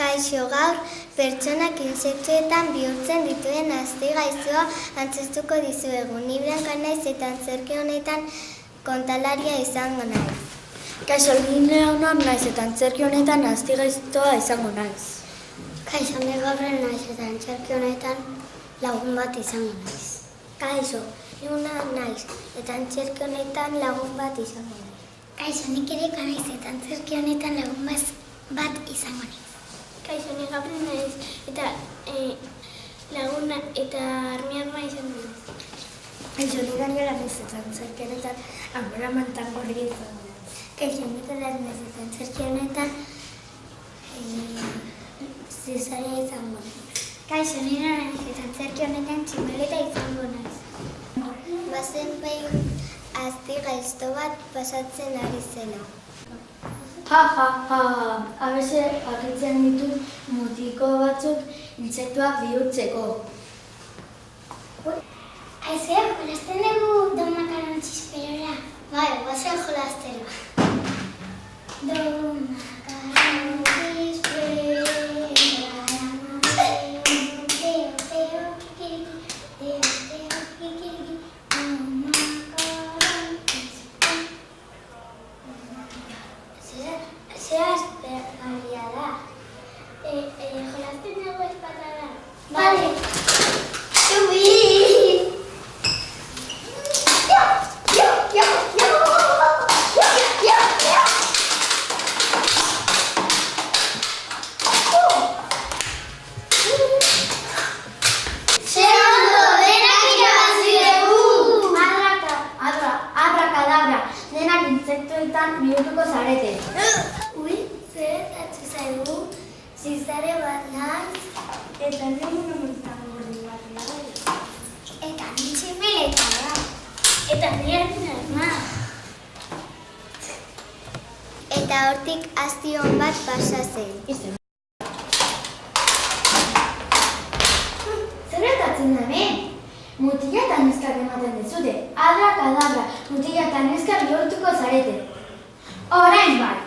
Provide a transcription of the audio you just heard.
Kaixo, gaur pertsonak intsektuetan bihurtzen dituen azti-gaiztoa antzeztuko dizuegu. Ni Blanka naiz eta antzerki honetan kontalaria izango naiz. Kaixo, ni Leonor naiz eta antzerki honetan azti-gaiztoa izango naiz. Kaixo, ni Gabriel naiz eta antzerki honetan lagun bat izango naiz. Kaixo, ni Una naiz eta antzerki honetan lagun bat izango naiz. Kaixo, ni Kirika naiz eta antzerki honetan lagun bat izango naiz. Kaixo, ni Gabriel naiz eta laguna eta armiarma izango naiz. Kaixo, ni Daniela naiz eta antzerki honetan amora mantangorri izango naiz. Kaixo, ni Nicolás naiz eta antzerki honetan zizaria izango naiz. Kaixo, ni Nora naiz eta antzerki honetan tximeleta izango naiz. Bazen behin azti-gaizto bat pasatzen ari zela. Abese aurkitzen ditut mutiko batzuk intsektuak bihurtzeko. Aizea, jolasten dugu domakaron txisperora. Bai, guazen jolastera. Domakaron txisperora. Jolasten dugu ezpatara. Vale. Subí. Abrakadabra, denak intsektuetan bihurtuko zarete. Ui, zer atzu zaigu, zizare bat naiz, eta nire mantangorri bat naiz. Eta ni tximeleta da. Eta ni arma. Eta hortik azti hon bat pasa zen. Zer gertatzen da hemen? Mutila eta neskak ematen dezute. Abrakadabra, mutila eta neskak bihurtuko zarete. Orain bai.